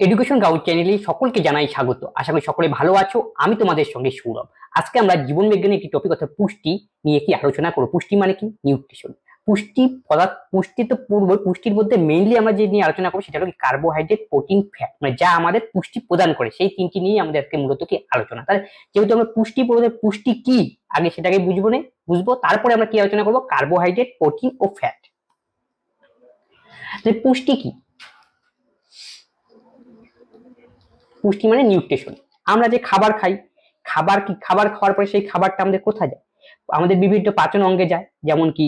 Education gourd চ্যানেলে সকলকে জানাই স্বাগত। আশা করি সকলে ভালো আছো। আমি তোমাদের সঙ্গে সৌরভ। আজকে আমরা জীবন বিজ্ঞানের একটি টপিক অর্থাৎ পুষ্টি নিয়ে কি আলোচনা করব। পুষ্টি মানে কি? নিউট্রিশন। পুষ্টি পদার্থ, পুষ্টি তো পূর্ব, পুষ্টির মধ্যে মেইনলি আমরা যে নিয়ে আলোচনা করবো সেটা হলো কার্বোহাইড্রেট, প্রোটিন, ফ্যাট, মানে যা আমাদের পুষ্টি প্রদান করে, সেই তিনটি নিয়ে আমাদের আজকে মূলত কি আলোচনা। তাহলে যেহেতু আমরা পুষ্টি পড়বো, পুষ্টি কি আগে সেটাকে বুঝবো, তারপরে আমরা কি আলোচনা করবো, কার্বোহাইড্রেট, প্রোটিন ও ফ্যাট। পুষ্টি কি? পুষ্টি মানে নিউট্রিশন। আমরা যে খাবার খাই, খাবার কি, খাবার খাওয়ার পরে সেই খাবারটা আমাদের কোথায় যায়? আমাদের বিভিন্ন পাচন অঙ্গে যায়, যেমন কি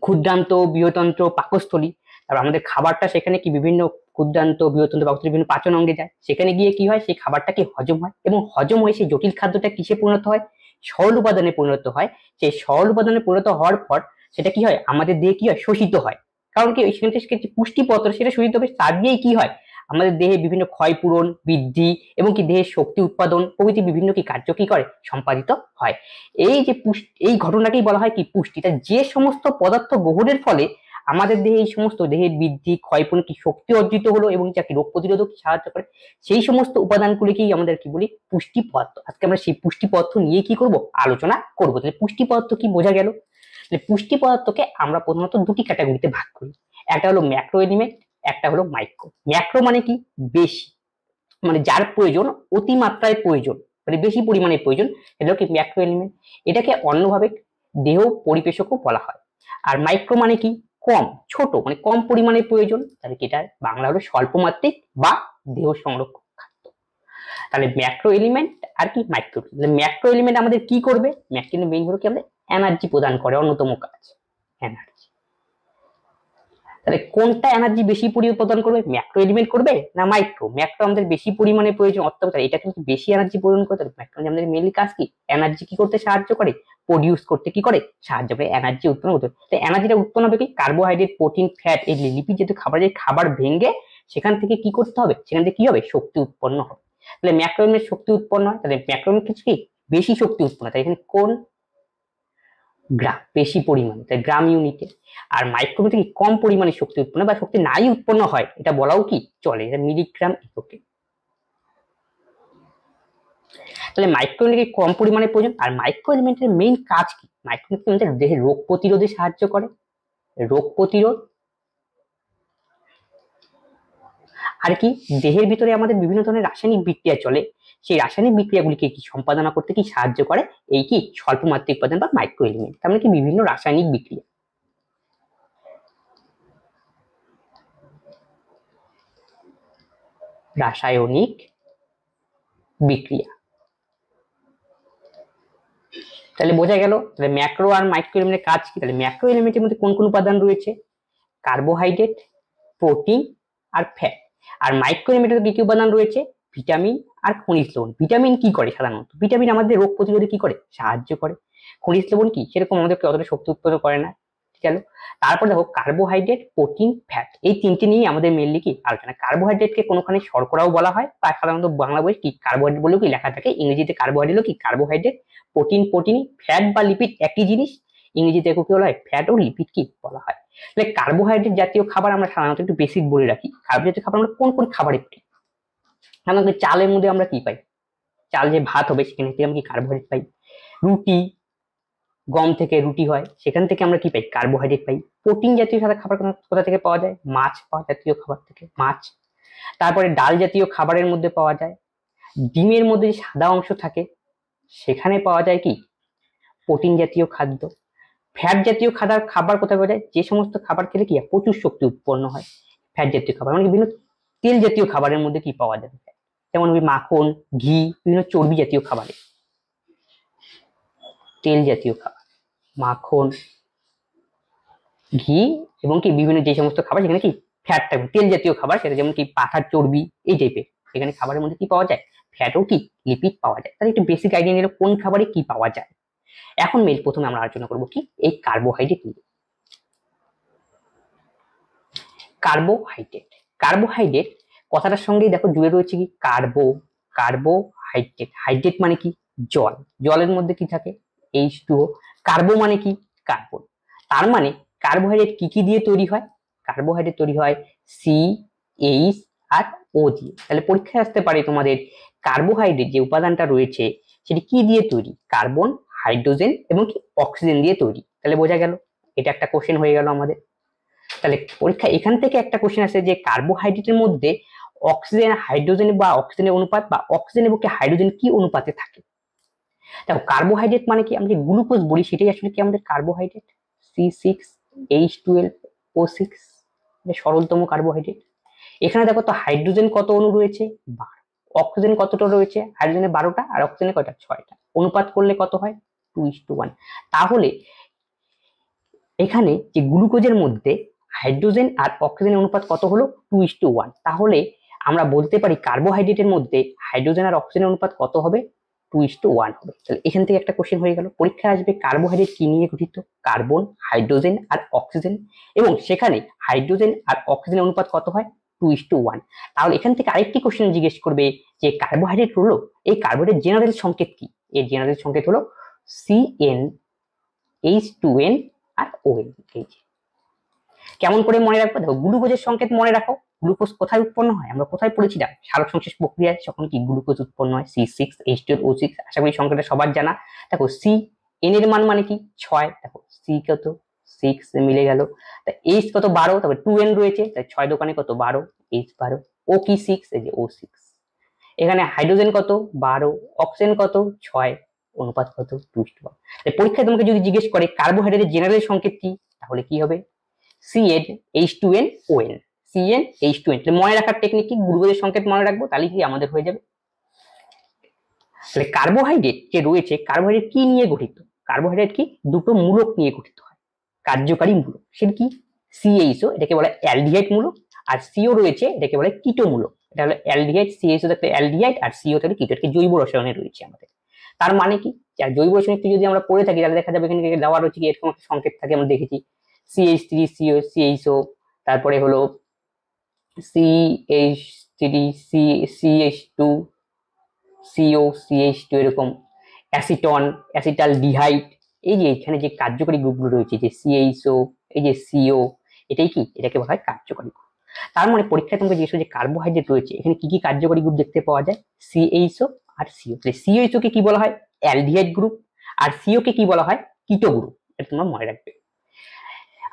ক্ষুদ্রান্ত, বৃহতন্ত্র, পাকস্থলী। তারপর আমাদের খাবারটা সেখানে কি বিভিন্ন ক্ষুদ্রান্ত, বৃহতন্ত্র, পাকস্থলী, বিভিন্ন পাচন অঙ্গে যায়। সেখানে গিয়ে কি হয়, সেই খাবারটা কি হজম হয়, এবং হজম হয়ে সেই জটিল খাদ্যটা কিসে পরিণত হয়? সরল উপাদানে পরিণত হয়। সেই সরল উপাদানে পরিণত হওয়ার পর সেটা কি হয়, আমাদের দেহে কি হয়, শোষিত হয়। কারণ কি, সেখান থেকে পুষ্টিপত্র সেটা শোষিত হবে, তার দিয়েই কি হয়, আমাদের দেহে বিভিন্ন ক্ষয়পূরণ, বৃদ্ধি এবং কি দেহের শক্তি উৎপাদন প্রভৃতি বিভিন্ন কি কার্য কি করে, সম্পাদিত হয়। এই যে এই ঘটনাকেই বলা হয় কি পুষ্টি। তাই যে সমস্ত পদার্থ গ্রহণের ফলে আমাদের দেহে এই সমস্ত দেহের বৃদ্ধি, ক্ষয়পূরণ কি শক্তি অর্জিত হলো এবং যা কি রোগ প্রতিরোধক সাহায্য করে, সেই সমস্ত উপাদানগুলিকেই আমাদের কি বলি, পুষ্টি পদার্থ। আজকে আমরা সেই পুষ্টি পদার্থ নিয়ে কি করব, আলোচনা করব। তাহলে পুষ্টি পদার্থ কি বোঝা গেল। পুষ্টি পদার্থকে আমরা প্রধানত দুটি ক্যাটাগরিতে ভাগ করি। একটা হলো ম্যাক্রো এলিমেন্ট, একটা হলো মাইক্রো। ম্যাক্রো মানে কি, বেশি, মানে যার প্রয়োজন, অতিমাত্রায় প্রয়োজন, মানে বেশি পরিমাণে প্রয়োজন, এটা কি ম্যাক্রো এলিমেন্ট। এটাকে অন্যভাবে দেহ পরিবেশকও বলা হয়। আর মাইক্রো মানে কি, কম, ছোট, মানে কম পরিমাণে প্রয়োজন, তাহলে কি এটা বাংলা হলো স্বল্পমাত্রিক বা দেহ সংরক্ষক খাদ্য। তাহলে ম্যাক্রো এলিমেন্ট আর কি মাইক্রো। ম্যাক্রো এলিমেন্ট আমাদের কি করবে, ম্যাক্রো মেইন হলো কি আমাদের এনার্জি প্রদান করে, অন্যতম কাজ এনার্জি। তাহলে কোনটা এনার্জি বেশি পরিমাণে প্রদান করবে, ম্যাক্রো এলিমেন্ট করবে না মাইক্রো? ম্যাক্রো আমাদের বেশি পরিমাণে প্রয়োজন, অর্থাৎ এটা কিন্তু বেশি এনার্জি প্রদান করতে পারে। ম্যাক্রো আমাদের মেইনলি কাজ কি, এনার্জি কি করতে সাহায্য করে, প্রডিউস করতে কি করে, সাহায্য করে, এনার্জি উৎপন্ন করতে। তাই এনার্জিটা উৎপন্ন হবে কি, কার্বোহাইড্রেট, প্রোটিন, ফ্যাট, এই লিপিড জাতীয় খাবার, যে খাবার ভেঙে সেখান থেকে কি করতে হবে, সেখান থেকে কি হবে, শক্তি উৎপন্ন হবে। তাহলে ম্যাক্রো এলিমেন্ট শক্তি উৎপন্ন হয়, তাহলে ম্যাক্রো এলিমেন্ট কি বেশি শক্তি উৎপন্ন হয়। তাই এখানে কোন গ্রাম, বেশি পরিমাণে, তাই গ্রাম ইউনিটে। আর মাইক্রোমিটার কি কম পরিমাণে শক্তি উৎপন্ন বা শক্তি নাই উৎপন্ন হয়, এটা বলাও কি চলে, এটা মিলিগ্রাম এককে। তাহলে মাইক্রো এলিমেন্ট কম পরিমাণে প্রয়োজন। আর মাইক্রো এলিমেন্টের মেইন কাজ কি, মাইক্রো এলিমেন্ট দেহের রোগ প্রতিরোধে সাহায্য করে, রোগ প্রতিরোধ। আর কি, দেহের ভিতরে আমাদের বিভিন্ন ধরনের রাসায়নিক বিক্রিয়া চলে, সেই রাসায়নিক বিক্রিয়াগুলিকে কি সম্পাদনা করতে কি সাহায্য করে, এই কি স্বল্পমাত্রিক উপাদান বা মাইক্রো এলিমেন্ট। তার মানে কি বিভিন্ন রাসায়নিক বিক্রিয়া, রাসায়নিক বিক্রিয়া। তাহলে বোঝা গেল, তাহলে ম্যাক্রো আর মাইক্রো এলিমেন্টের কাজ কি। তাহলে ম্যাক্রো এলিমেন্টের মধ্যে কোন কোন উপাদান রয়েছে, কার্বোহাইড্রেট, প্রোটিন আর ফ্যাট। আর মাইক্রো এলিমেন্টের কি কি উপাদান রয়েছে, ভিটামিন আর খনিজ লবণ। ভিটামিন কি করে, সাধারণত ভিটামিন আমাদের রোগ প্রতিরোধে কি করে, সাহায্য করে। খনিজ লবণ কি, সেরকম আমাদেরকে অতটা শক্তি উৎপন্ন করে না। ঠিক আছে, তারপর দেখো কার্বোহাইড্রেট, প্রোটিন, ফ্যাট, এই তিনটে নিয়ে আমাদের মেনলি কি আলোচনা। কার্বোহাইড্রেটকে কোনোখানে শর্করাও বলা হয়, বা সাধারণত বাংলা বই কি কার্বোহাইড্রেট বলেও কি লেখা থাকে, ইংরেজিতে কার্বোহাইড্রেট কি কার্বোহাইড্রেট, প্রোটিন প্রোটিন, ফ্যাট বা লিপিড একই জিনিস, ইংরেজিতে কি বলা হয়, ফ্যাট ও লিপিড কি বলা হয়। তাহলে কার্বোহাইড্রেট জাতীয় খাবার আমরা সাধারণত একটু বেসিক বলে রাখি। কার্বোহাইড্রেট জাতীয় খাবার আমরা কোন কোন খাবারে পাই, সাধারণত চালের মধ্যে আমরা কি পাই, চাল যে ভাত হবে সেখান থেকে আমরা কি কার্বোহাইড্রেট পাই। রুটি, গম থেকে রুটি হয়, সেখান থেকে আমরা কি পাই, কার্বোহাইড্রেট পাই। প্রোটিন জাতীয় সাদা খাবার কোথা থেকে পাওয়া যায়, মাছ পাওয়া জাতীয় খাবার থেকে, মাছ। তারপরে ডাল জাতীয় খাবারের মধ্যে পাওয়া যায়। ডিমের মধ্যে যে সাদা অংশ থাকে সেখানে পাওয়া যায় কি, প্রোটিন জাতীয় খাদ্য। ফ্যাট জাতীয় খাবার কোথায় পাওয়া যায়, যে সমস্ত খাবার খেলে কি প্রচুর শক্তি উৎপন্ন হয়, ফ্যাট জাতীয় খাবার। মানে বিভিন্ন তেল জাতীয় খাবারের মধ্যে কি পাওয়া যাবে, যেমন মাখন, ঘি, বিভিন্ন চর্বি জাতীয় খাবারে, তেল জাতীয় খাবার, মাখন, ঘি এবং কি বিভিন্ন যে সমস্ত খাবার যেখানে কি ফ্যাট থাকবে, তেল জাতীয় খাবার, সেটা যেমন কি পাঠার চর্বি, এই টাইপের। সেখানে খাবারের মধ্যে কি পাওয়া যায়, ফ্যাট ও কি লিপিড পাওয়া যায়। তাহলে একটু বেসিক আইডিয়া নিলে কোন খাবারে কি পাওয়া যায়। এখন প্রথমে আমরা আলোচনা করবো কি, এই কার্বোহাইড্রেট নিয়ে। কার্বোহাইড্রেট, কার্বোহাইড্রেট কথাটার সঙ্গেই দেখো জুড়ে রয়েছে কি কার্বোহাইড্রেট। হাইড্রেট মানে কি জল, জলের মধ্যে কি থাকে H2O। কার্বো মানে কি কার্বন। তার মানে কার্বোহাইড্রেট কি কি দিয়ে তৈরি হয়, কার্বোহাইড্রেট তৈরি হয় C, H আর ও দিয়ে। তাহলে পরীক্ষায় আসতে পারে তোমাদের কার্বোহাইড্রেট যে উপাদানটা রয়েছে সেটি কি দিয়ে তৈরি, কার্বন, হাইড্রোজেন এবং কি অক্সিজেন দিয়ে তৈরি। তাহলে বোঝা গেল, এটা একটা কোশ্চেন হয়ে গেল আমাদের। তাহলে পরীক্ষা এখান থেকে একটা কোশ্চেন আসে যে কার্বোহাইড্রেটের মধ্যে অক্সিজেন হাইড্রোজেন বা অক্সিজেনের অনুপাত বা অক্সিজেন এবং হাইড্রোজেন কি অনুপাতে থাকে। দেখো কার্বোহাইড্রেট মানে কি, আমরা যে গ্লুকোজ বলি সেটাই আসলে কি আমাদের কার্বোহাইড্রেট, C6H12O6, সরলতম কার্বোহাইড্রেট। এখানে দেখো তো হাইড্রোজেন কত অণু রয়েছে, 12, অক্সিজেন কতটা রয়েছে, হাইড্রোজেনের 12টা আর অক্সিজেনের কয়টা, 6টা, অনুপাত করলে কত হয়, 2:1। তাহলে এখানে যে গ্লুকোজের মধ্যে হাইড্রোজেন আর অক্সিজেনের অনুপাত কত হলো, 2:1। তাহলে আমরা বলতে পারি কার্বোহাইড্রেটের মধ্যে হাইড্রোজেন আর অক্সিজেনের অনুপাত কত হবে, 2:1 হবে। তাহলে এখান থেকে একটা কোশ্চেন হয়ে গেল, পরীক্ষায় আসবে কার্বোহাইড্রেট কি নিয়ে গঠিত, কার্বন, হাইড্রোজেন আর অক্সিজেন, এবং সেখানে হাইড্রোজেন আর অক্সিজেনের অনুপাত কত হয়, 2:1। তাহলে এখান থেকে আরেকটি কোশ্চেন জিজ্ঞেস করবে যে কার্বোহাইড্রেট হলো, এই কার্বোহাইড্রেট জেনারেল সংকেত কি, এর জেনারেল সংকেত হলো CnH2n আর ON। কেমন করে মনে রাখবো, দেখো গ্লুকোজের সংকেত মনে রাখো, গ্লুকোজ কোথায় উৎপন্ন হয়, আমরা কোথায় পড়েছিলাম, সালোক সংশ্লেষ প্রক্রিয়ায় যখন কি গ্লুকোজ উৎপন্ন হয়, C6H12O6। আশা করি সংকেতটা সবার জানা। দেখো CN এর মান মানে কি 6, দেখো C কত 6 মিলে গেল, তা H কত 12, তারপর 2N রয়েছে, তাই 6 দোকানে কত 12, H12, O কি 6, এই যে O6। এখানে হাইড্রোজেন কত 12, অক্সিজেন কত 6, অনুপাত কত 2:1। তাই পরীক্ষায় তোমাকে যদি জিজ্ঞেস করে কার্বোহাইড্রেটের জেনারেল সংকেত কি, তাহলে কি হবে, CnH2nOn, CnH2n। মনে রাখার টেকনিক কি, গ্লুকোজের সংকেত মনে রাখবো, তাহলে কি আমাদের হয়ে যাবে। তাহলে কার্বোহাইড্রেট যে রয়েছে, কার্বোহাইড্রেট কি নিয়ে গঠিত, কার্বোহাইড্রেট কি দুটো মূলক নিয়ে গঠিত হয়, কার্যকারী মূলক, সেটা কি CHO, এটাকে বলে অ্যালডিহাইড মূলক, আর CO রয়েছে এটাকে বলে কিটো মূলক। এটা হলো অ্যালডিহাইড, CHO থাকলে অ্যালডিহাইড আর CO থাকলে কিটো, এটা জৈব রসায়নে রয়েছে আমাদের। তার মানে কি, জৈব রসায়ন যদি আমরা পড়ে থাকি তাহলে দেখা যাবে এখানে দেওয়া রয়েছে কি এরকম একটা সংকেত থাকে, আমরা দেখেছি CH3CO CHO, তারপরে হলো CH3CH2 CO CH2, এরকম অ্যাসিটন, অ্যাসিটালডিহাইড। এই যে এখানে যে কার্যকরী গ্রুপগুলো রয়েছে, যে CHO, এই যে CO, এটাই কি, এটাকে বলা হয় কার্যকরী গ্রুপ। তার মানে পরীক্ষায় তোমাকে জিজ্ঞেস যে কার্বোহাইড্রেট রয়েছে এখানে কি কি কার্যকরী গ্রুপ দেখতে পাওয়া যায়, CHO আর CO। CHO কে কি বলা হয়, অ্যালডিহাইড গ্রুপ, আর CO কে কি বলা হয়, কিটো গ্রুপ। এটা তোমরা মনে রাখবে।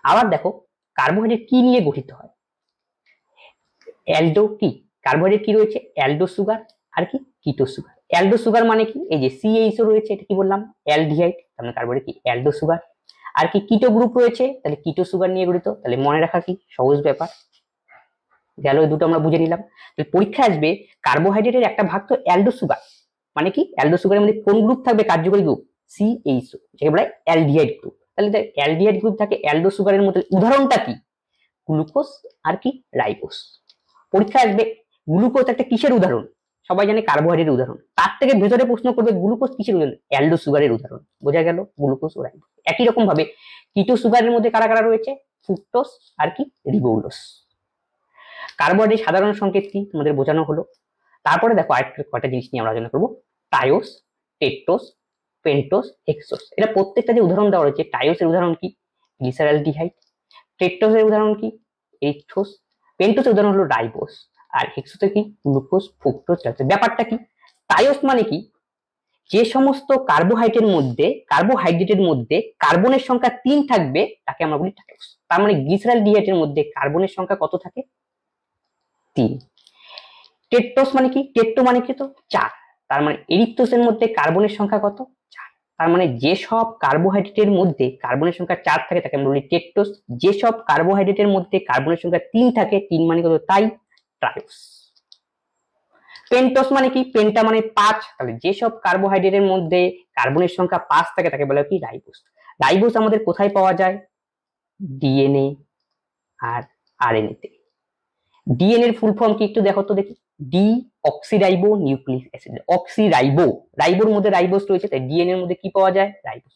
আবার দেখো কার্বোহাইড্রেট কি নিয়ে গঠিত হয়, অ্যালডো কি, কার্বোহাইড্রেট কি রয়েছে, অ্যালডো সুগার আর কি কিটো সুগার। অ্যালডো সুগার মানে কি, এই যে CHO রয়েছে এটা কি বললাম, অ্যালডিহাইড, তাহলে কার্বোহাইড্রেট কি অ্যালডো সুগার। আর কি কিটো গ্রুপ রয়েছে, তাহলে কিটো সুগার নিয়ে গঠিত। তাহলে মনে রাখা কি সহজ ব্যাপার গেল, এই দুটো আমরা বুঝে নিলাম। তাহলে পরীক্ষা আসবে কার্বোহাইড্রেটের একটা ভাগ তো অ্যালডো সুগার, মানে কি অ্যালডো সুগারের মধ্যে কোন গ্রুপ থাকবে, কার্যকরী গ্রুপ CHO, যেটাকে বলা হয় অ্যালডিহাইড গ্রুপ। তাহলে অ্যালডিহাইড গ্রুপ থাকে অ্যালডো সুগারের মধ্যে, উদাহরণটা কি, গ্লুকোজ আর কি রাইবোস। পরীক্ষা আসবে গ্লুকোজ একটা কিসের উদাহরণ, সবাই জানে কার্বোহাইড্রেটের উদাহরণ, তার থেকে ভেতরে প্রশ্ন করবে গ্লুকোজ কিসের উদাহরণ, অ্যালডো সুগারের উদাহরণ। বোঝা গেল গ্লুকোজ ও রাইবোস। একই রকম ভাবে কিটো সুগারের মধ্যে কারা কারা রয়েছে, ফ্রুক্টোজ আর কি রিবোলোস। কার্বোহাইড্রেট সাধারণ সংকেত কি তোমাদের বোঝানো হলো। তারপরে দেখো আরেকটা কয়টা জিনিস নিয়ে আমরা আলোচনা করবো, টায়োস, টেট্টোস, পেন্টোস, হেক্সোস। এটা প্রত্যেকটা যে উদাহরণ দেওয়া রয়েছে, টায়োসের উদাহরণ কি গ্লিসারালডিহাইড, টেট্টোসের উদাহরণ কি এরিথ্রোস, পেন্টোসের উদাহরণ হলো রাইবোস, আর হেক্সোসের কি গ্লুকোজ, ফ্রুক্টোজ। ব্যাপারটা কি, টায়োস মানে কি, যে সমস্ত কার্বোহাইড্রেটের মধ্যে কার্বনের সংখ্যা 3 থাকবে তাকে আমরা বলি টায়োস। তার মানে গ্লিসারালডিহাইডের মধ্যে কার্বনের সংখ্যা কত থাকে, 3। টেট্টোস মানে কি, টেট্টো মানে কি তো 4, তার মানে এরিথ্রোসের মধ্যে কার্বনের সংখ্যা কত, 4। তার মানে যেসব কার্বোহাইড্রেটের মধ্যে কার্বনের সংখ্যা 4 থাকে তাকে আমরা বলি টেট্টোস, যেসব কার্বোহাইড্রেটের মধ্যে কার্বনের সংখ্যা 3 থাকে, 3 মানে কত, তাই ট্রায়োস। পেন্টোস মানে কি, পেন্টা মানে 5, তাহলে যেসব কার্বোহাইড্রেটের মধ্যে কার্বনের সংখ্যা 5 থাকে তাকে বলা হয় কি রাইবোস। রাইবোস আমাদের কোথায় পাওয়া যায়, ডিএনএ আর আরএনএ তে। ডিএনএ এর ফুল ফর্ম কি একটু দেখো তো দেখি, D oxyribo nucleic acid, oxyribo, রাইবোর মধ্যে রাইবোস রয়েছে, তাই ডিএনএ এর মধ্যে কি পাওয়া যায়, রাইবোস,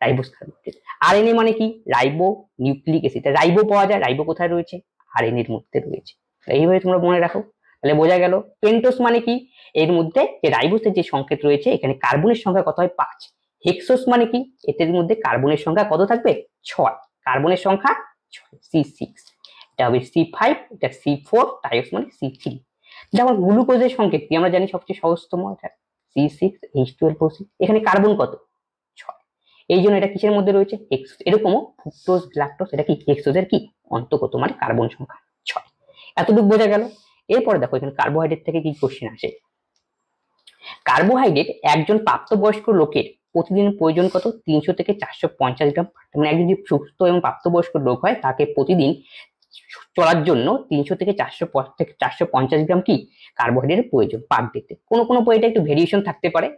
রাইবোস কার্বোহাইড্রেট। আরএনএ মানে কি, রাইবো নিউক্লিক অ্যাসিড, রাইবো পাওয়া যায়, রাইবো কোথায় রয়েছে, আরএনএ এর মধ্যে রয়েছে। এইভাবে তোমরা মনে রাখো, তাহলে বোঝা গেল। পেন্টোস মানে কি, এর মধ্যে যে রাইবোসের যে সংকেত রয়েছে এখানে কার্বনের সংখ্যা কত হয়, 5। হেক্সোস মানে কি, এদের মধ্যে কার্বনের সংখ্যা কত থাকবে, 6, কার্বনের সংখ্যা 6, C6। এটা হবে C5, এটা C4, টাইওস মানে C3। যেমন গ্লুকোজের সংকেত কি আমরা জানি সবচেয়ে সহজতম C6H12O6। এখানে কার্বন কত 6, এই জন্য এটা কিসের মধ্যে রয়েছে এক্স। এরকমও ফ্রুক্টোজ গ্লাকটোজ এটা কি হেক্সোজের কি অন্তর্গত মানে কার্বন সংখ্যা 6। এতটুকু বোঝা গেল। এরপরে দেখো এখানে কার্বোহাইড্রেট থেকে কি কোশ্চেন আসে। কার্বোহাইড্রেট একজন প্রাপ্তবয়স্ক লোকের প্রতিদিন প্রয়োজন কত 300 থেকে 450 গ্রাম। মানে একজন যদি সুস্থ এবং প্রাপ্তবয়স্ক লোক হয় তাকে প্রতিদিন চলার জন্য 300 থেকে 450 গ্রাম কি কার্বোহাইড্রেটের প্রয়োজন পার ডেতে। কোনো কোনো বইটা একটু ভেরিয়েশন থাকতে পারে,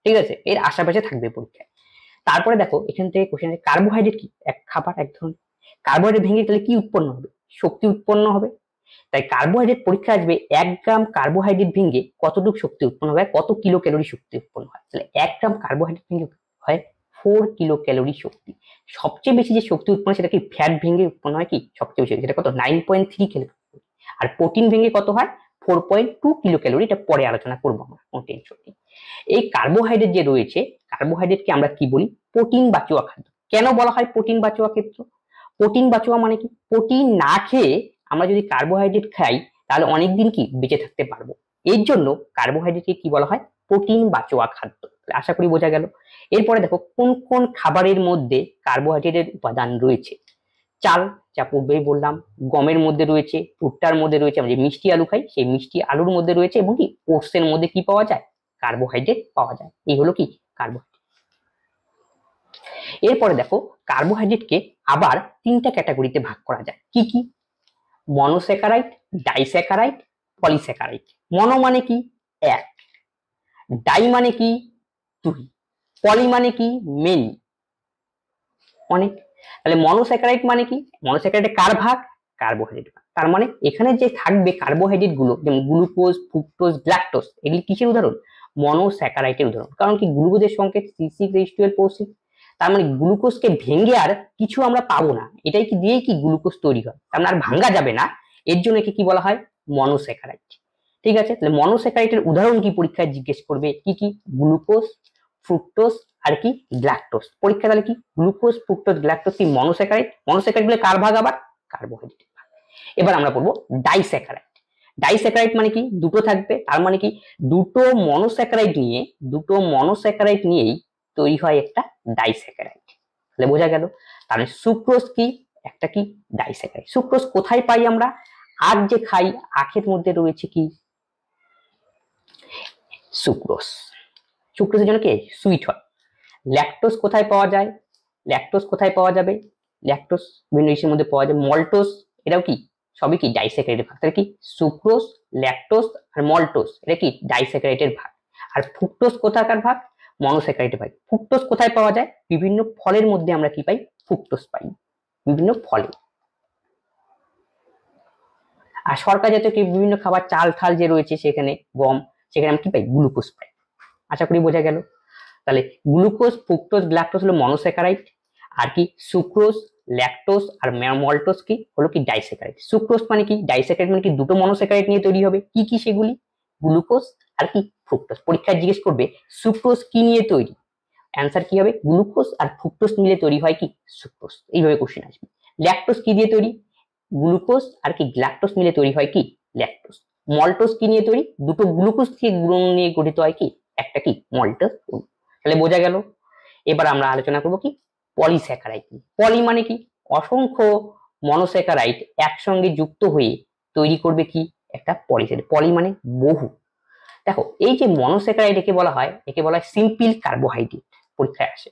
ঠিক আছে, এর আশেপাশে থাকবে পরীক্ষায়। তারপরে দেখো এখান থেকে কোশ্চেন আছে কার্বোহাইড্রেট কি এক খাবার এক ধরনের। কার্বোহাইড্রেট ভেঙে গেলে কি উৎপন্ন হবে শক্তি উৎপন্ন হবে। তাই কার্বোহাইড্রেট পরীক্ষা আসবে 1 গ্রাম কার্বোহাইড্রেট ভেঙে কতটুকু শক্তি উৎপন্ন হয়, কত কিলো ক্যালোরি শক্তি উৎপন্ন হয়। তাহলে 1 গ্রাম কার্বোহাইড্রেট ভেঙে হয় 4 কিলো ক্যালোরি শক্তি। সবচেয়ে বেশি যে শক্তি উৎপন্ন সেটা কি ফ্যাট ভেঙে উৎপন্ন হয় কি সবচেয়ে বেশি, সেটা কত 9.3 ক্যালোরি। আর প্রোটিন ভেঙে কত হয় 4.2 কিলো ক্যালোরি। এটা পরে আলোচনা করবো আমরা, কোনো টেনশন নেই। এই কার্বোহাইড্রেট যে রয়েছে, কার্বোহাইড্রেটকে আমরা কি বলি প্রোটিন বাচুয়া খাদ্য। কেন বলা হয় প্রোটিন বাচুয়া ক্ষেত্র? প্রোটিন বাচুয়া মানে কি প্রোটিন না খেয়ে আমরা যদি কার্বোহাইড্রেট খাই তাহলে অনেকদিন কি বেঁচে থাকতে পারবো। এর জন্য কার্বোহাইড্রেটকে কি বলা হয় প্রোটিন বাচুয়া খাদ্য। আশা করি বোঝা গেল। এরপরে দেখো কোন কোন খাবারের মধ্যে কার্বোহাইড্রেটের উপাদান রয়েছে। চাল, যা পূর্বেই বললাম, গমের মধ্যে রয়েছে, ভুট্টার মধ্যে রয়েছে, আমরা যে মিষ্টি আলু খাই সেই মিষ্টি আলুর মধ্যে রয়েছে, এবং কি ওটসের মধ্যে কি পাওয়া যায় কার্বোহাইড্রেট পাওয়া যায়। এই হলো কি কার্বোহাইড্রেট। এরপরে দেখো কার্বোহাইড্রেটকে আবার 3টা ক্যাটাগরিতে ভাগ করা যায়। কি কি? Monosaccharide, disaccharide, polysaccharide. মনো মানে কি এক, ডাই মানে কি 2, পলি মানে কি মেনি অনেক। তাহলে মনোস্যাকারাইড মানে কি? মনোস্যাকারাইডে কার ভাগ কার্বোহাইড্রেট ভাগ। তার মানে এখানে যে থাকবে কার্বোহাইড্রেট গুলো যেমন গ্লুকোজ, ফ্রুক্টোজ, গ্লাকটোজ, এগুলি কিসের উদাহরণ মনোস্যাকারাইডের উদাহরণ। কারণ কি গ্লুকোজের সংকেত C6H12O6। তার মানে গ্লুকোজকে ভেঙে আর কিছু আমরা পাবো না, এটাই কি দিয়েই কি গ্লুকোজ তৈরি হয়, তার মানে আর ভাঙা যাবে না। এর জন্য একে কি বলা হয় মনোস্যাকারাইড। ঠিক আছে, তাহলে মনোস্যাকারাইডের উদাহরণ কি পরীক্ষায় জিজ্ঞেস করবে কি কি গ্লুকোজ, ফ্রুক্টোজ আর কি গ্লাকটোজ। পরীক্ষা তাহলে কি গ্লুকোজ, ফ্রুক্টোজ, গ্লাকটোজ কি মনোস্যাকারাইড। মনোস্যাকারাইড গুলো কার ভাগ আবার কার্বোহাইড্রেট ভাগ। এবার আমরা পড়বো ডাইস্যাকারাইড। ডাইস্যাকারাইড মানে কি দুটো থাকবে, তার মানে কি দুটো মনোস্যাকারাইড নিয়েই তৈরি হয় একটা ডাইস্যাকারাইড। তাহলে বোঝা গেল। তাহলে সুক্রোজ কি একটা কি ডাইস্যাকারাইড। সুক্রোজ কোথায় পাই আমরা? আখ যে খাই আখের মধ্যে রয়েছে কি সুক্রোজ। সুক্রোজের জন্য কি সুইট হয়। ল্যাকটোজ কোথায় পাওয়া যায়? ল্যাকটোজ কোথায় পাওয়া যাবে? ল্যাকটোজ বিভিন্ন ইসের মধ্যে পাওয়া যায়। মল্টোজ এটাও কি সবই কি ডাইস্যাকারাইডের ভাগ। তাহলে কি সুক্রোজ, ল্যাকটোজ আর মল্টোজ এটা কি ডাইস্যাকারাইডের ভাগ। আর ফ্রুক্টোজ কোথাকার ভাগ মনোস্যাকারাইডের ভাগ। ফ্রুক্টোজ কোথায় পাওয়া যায়? বিভিন্ন ফলের মধ্যে আমরা কি পাই ফ্রুক্টোজ পাই, বিভিন্ন ফলে। আর শর্করা জাতীয় কি বিভিন্ন খাবার চাল ঠাল যে রয়েছে সেখানে গম, সেখানে আমরা কি পাই গ্লুকোজ পাই। আশা করি বোঝা গেল। তাহলে গ্লুকোজ, ফ্রুক্টোজ, গ্লাকটোজ হলো মনোস্যাকারাইড, আর কি সুক্রোজ, ল্যাকটোজ আর মল্টোজ কি হলো কি ডাইস্যাকারাইড। সুক্রোজ মানে কি ডাইস্যাকারাইড মানে কি দুটো মনোস্যাকারাইড নিয়ে তৈরি হবে। কি কি সেগুলি? গ্লুকোজ আর কি ফ্রুক্টোজ। পরীক্ষায় জিজ্ঞেস করবে সুক্রোজ কি নিয়ে তৈরি, অ্যান্সার কি হবে গ্লুকোজ আর ফ্রুক্টোজ মিলে তৈরি হয় কি সুক্রোজ। এইভাবে কোশ্চেন আসবে। ল্যাকটোজ কি দিয়ে তৈরি? গ্লুকোজ আর কি গ্লাকটোজ মিলে তৈরি হয় কি ল্যাকটোজ। মল্টোজ কি নিয়ে তৈরি? দুটো গ্লুকোজ থেকে গুণ নিয়ে গঠিত হয় কি একটা কি মল্টোজ। তাহলে বোঝা গেল। এবার আমরা আলোচনা করব কি পলিস্যাকারাইড। পলি মানে কি অসংখ্য মনোস্যাকারাইড একসঙ্গে যুক্ত হয়ে তৈরি করবে কি একটা পলিস্যাকারাইড। পলি মানে বহু। দেখো এই যে মনোস্যাকারাইড একে বলা হয় সিম্পল কার্বোহাইড্রেট। পরীক্ষায় আসে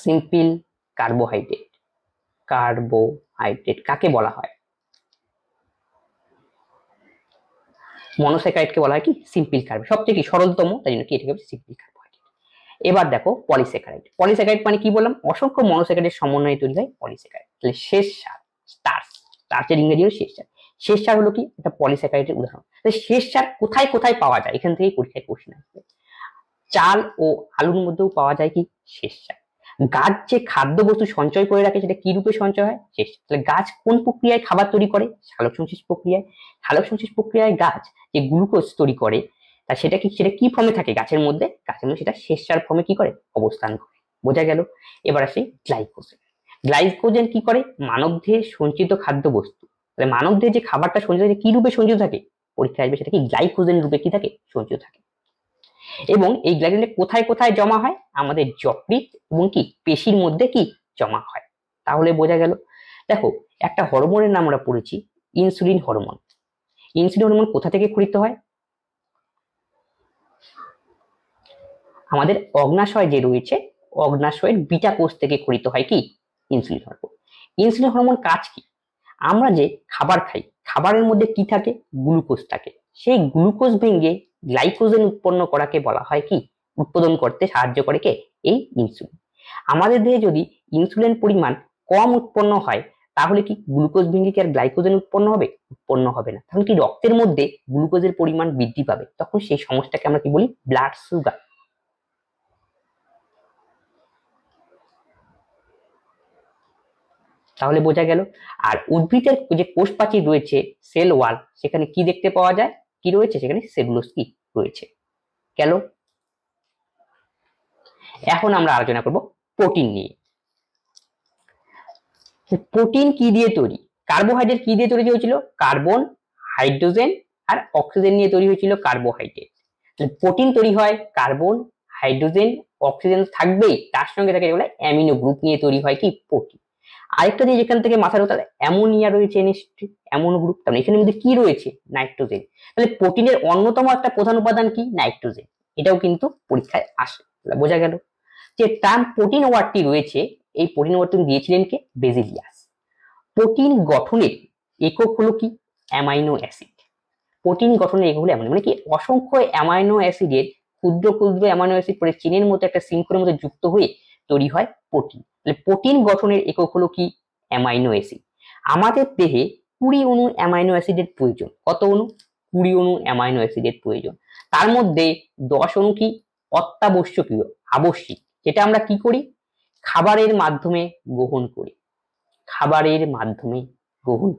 সিম্পল কার্বোহাইড্রেট। কার্বোহাইড্রেট কাকে বলা হয়? মনোস্যাকারাইডকে বলা হয় কি সিম্পল কার্বো, সবথেকে কি সরলতম, তাই জন্য কি এটাকে সিম্পল কার্বোহাইড্রেট। এবার দেখো পলিস্যাকারাইড। পলিস্যাকারাইড মানে কি বললাম অসংখ্য মনোস্যাকারাইডের সমন্বয়ে তৈরি হয় পলিস্যাকারাইড। তাহলে শেষ সার স্টার্চ, স্টার্চের ইংরেজি হলো শেষ সার। শেষ সার হলো কি একটা পলিস্যাকারাইডের উদাহরণ। তাহলে শেষ সার কোথায় কোথায় পাওয়া যায়? এখান থেকেই পরীক্ষায় কোশ্চেন আসবে। চাল ও আলুর মধ্যেও পাওয়া যায় কি শেষ সার। গাছ যে খাদ্য বস্তু সঞ্চয় করে রাখে সেটা কি রূপে সঞ্চয় হয় শেষ। তাহলে গাছ কোন প্রক্রিয়ায় খাবার তৈরি করে? সালোক সংশ্লেষ প্রক্রিয়ায়। সালোক সংশ্লেষ প্রক্রিয়ায় গাছ যে গ্লুকোজ তৈরি করে তা সেটা কি ফর্মে থাকে গাছের মধ্যে সেটা শেষ সার ফর্মে কি করে অবস্থান করে। বোঝা গেল। এবার আসি গ্লাইকোজেন। গ্লাইকোজেন কি করে? মানবদেহে সঞ্চিত খাদ্যবস্তু। তাহলে মানবদেহে যে খাবারটা সঞ্চিত থাকে কি রূপে সঞ্চিত থাকে? পরীক্ষায় আসবে সেটা কি গ্লাইকোজেন রূপে কি থাকে? সঞ্চিত থাকে। এবং এই গ্লাইকোজেন কোথায় কোথায় জমা হয়? আমাদের যকৃৎ এবং কি পেশির মধ্যে কি জমা হয়। তাহলে বোঝা গেল। দেখো, একটা হরমোনের নাম আমরা পড়েছি, ইনসুলিন হরমোন। ইনসুলিন হরমোন কোথা থেকে ক্ষরিত হয়? আমাদের অগ্নাশয় যে রয়েছে, অগ্নাশয়ের বিটা কোষ থেকে ক্ষরিত হয় কি ইনসুলিন হরমোন। ইনসুলিন হরমোন কাজ কি? আমরা যে খাবার খাই, খাবারের মধ্যে কি থাকে? গ্লুকোজ থাকে। সেই গ্লুকোজ ভেঙে গ্লাইকোজেন উৎপন্ন করাকে বলা হয় কি? উৎপাদন করতে সাহায্য করে কে? এই ইনসুলিন। আমাদের দেহে যদি ইনসুলিন পরিমাণ কম উৎপন্ন হয়, তাহলে কি গ্লুকোজ ভেঙে কি আর গ্লাইকোজেন উৎপন্ন হবে? উৎপন্ন হবে না। তখন কি রক্তের মধ্যে গ্লুকোজের পরিমাণ বৃদ্ধি পাবে। তখন সেই সমস্যাটাকে আমরা কি বলি? Blood sugar. তাহলে বোঝা গেল। আর উদ্ভিদের যে কোষ প্রাচীর রয়েছে, সেল ওয়াল, সেখানে কি দেখতে পাওয়া যায়? কি রয়েছে সেখানে? সেলুলোজ কি রয়েছে। গেল। এখন আমরা আলোচনা করব প্রোটিন নিয়ে। প্রোটিন কি দিয়ে তৈরি? কার্বোহাইড্রেট কি দিয়ে তৈরি হয়েছিল? কার্বন, হাইড্রোজেন আর অক্সিজেন নিয়ে তৈরি হয়েছিল কার্বোহাইড্রেট। প্রোটিন তৈরি হয় কার্বন, হাইড্রোজেন, অক্সিজেন থাকবেই, তার সঙ্গে থাকে যেগুলো অ্যামিনো গ্রুপ নিয়ে তৈরি হয় কি প্রোটিন। আরেকটা জিনিস যেখান থেকে মাথার কথা, অ্যামোনিয়া রয়েছে, নিশ্চয়ই অ্যামোনো গ্রুপ। তাহলে এখানে মধ্যে কি রয়েছে? নাইট্রোজেন। তাহলে প্রোটিনের অন্যতম একটা প্রধান উপাদান কি? নাইট্রোজেন। এটাও কিন্তু পরীক্ষায় আসে। বোঝা গেল যে টার্ম প্রোটিন ওয়ার্ডটি রয়েছে, এই প্রোটিন ওয়ার্ডটি দিয়েছিলেন কে? বেজিলিয়াস। প্রোটিন গঠনের একক হলো কি? Amino acid. প্রোটিন গঠনের একক হলো অ্যামাইনো, মানে কি অসংখ্য অ্যামাইনো অ্যাসিডের ক্ষুদ্র ক্ষুদ্র অ্যামাইনো অ্যাসিড পরে চেনের মতো একটা শৃঙ্খলের মধ্যে যুক্ত হয়ে তৈরি হয় প্রোটিন। তাহলে প্রোটিন গঠনের একক হলো কি? Amino acid. আমাদের দেহে 20 অণু অ্যামাইনো অ্যাসিডের প্রয়োজন। কত অণু? 20 অণু অ্যামাইনো অ্যাসিডের প্রয়োজন। তার মধ্যে 10 অণু কি? অত্যাবশ্যকীয়, আবশ্যিক, যেটা আমরা কি করি? খাবারের মাধ্যমে গ্রহণ করি। খাবারের মাধ্যমে গ্রহণ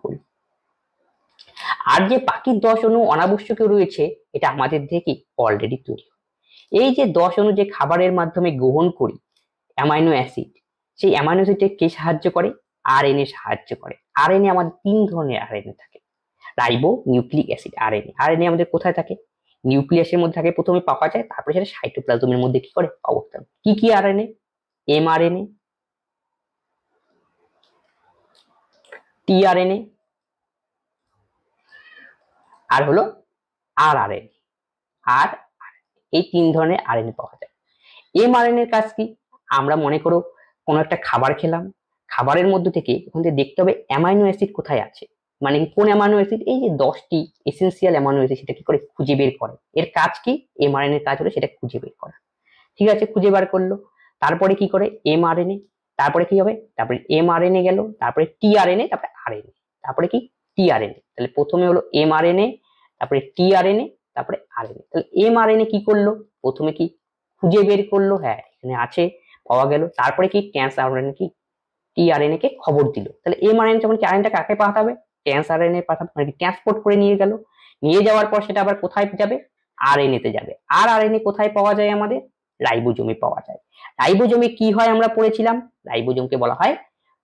করি। আর যে বাকি 10 অণু অনাবশ্যকীয় রয়েছে, এটা আমাদের দেহে কি অলরেডি তৈরি। এই যে 10 অণু যে খাবারের মাধ্যমে গ্রহণ করি অ্যামাইনো অ্যাসিড, সেই অ্যামাইনো অ্যাসিডে কে সাহায্য করে? আরএনএ সাহায্য করে। আরএনএ আমাদের 3 ধরনের আরএনএ থাকে। Ribo nucleic acid RNA. RNA আমাদের কোথায় থাকে? নিউক্লিয়াসের মধ্যে থাকে, প্রথমে পাওয়া যায়, তারপরে সেটা সাইটোপ্লাজমের মধ্যে কি করে? অবস্থান। কি কি আরএনএ? এমআরএনএ, টিআরএনএ আর হলো আরআরএনএ। আর এই 3 ধরনের আরএনএ পাওয়া যায়। এমআরএনএ এর কাজ কি? আমরা মনে করো কোনো একটা খাবার খেলাম, খাবারের মধ্যে থেকে ওখান থেকে দেখতে হবে অ্যামাইনো অ্যাসিড কোথায় আছে, মানে কোন অ্যামাইনো অ্যাসিড, এই যে 10টি এসেনশিয়াল অ্যামাইনো অ্যাসিড, সেটা কি করে খুঁজে বের করে। এর কাজ কি? এমআরএনএ এর কাজ হলো সেটা খুঁজে বের করা। ঠিক আছে, খুঁজে বার করলো। তারপরে কি করে? এমআরএনএ। তারপরে কি হবে? তারপরে এমআরএনএ গেল, তারপরে টিআরএনএ, তারপরে আরএনএ, তারপরে কি? টিআরএনএ। তাহলে প্রথমে হলো এমআরএনএ, তারপরে টিআরএনএ, তারপরে আরএনএ। তাহলে এমআরএনএ কি করলো? প্রথমে কি খুঁজে বের করলো, হ্যাঁ এখানে আছে, পাওয়া গেল। তারপরে কি? ট্রান্সআরএনএ কি টিআরএনএ কে খবর দিল। তাহলে এমআরএনএ যখন আরএনএ কাকে পাঠাবে? ট্রান্সআরএনএ পাঠাবে, মানে ট্রান্সপোর্ট করে নিয়ে গেল। নিয়ে যাওয়ার পর সেটা আবার কোথায় যাবে? আরএনএ তে যাবে। আর আরএনএ কোথায় পাওয়া যায়? আমাদের রাইবোজোমে পাওয়া যায়। রাইবোজোমে কি হয় আমরা পড়েছিলাম? রাইবোজোমকে বলা হয়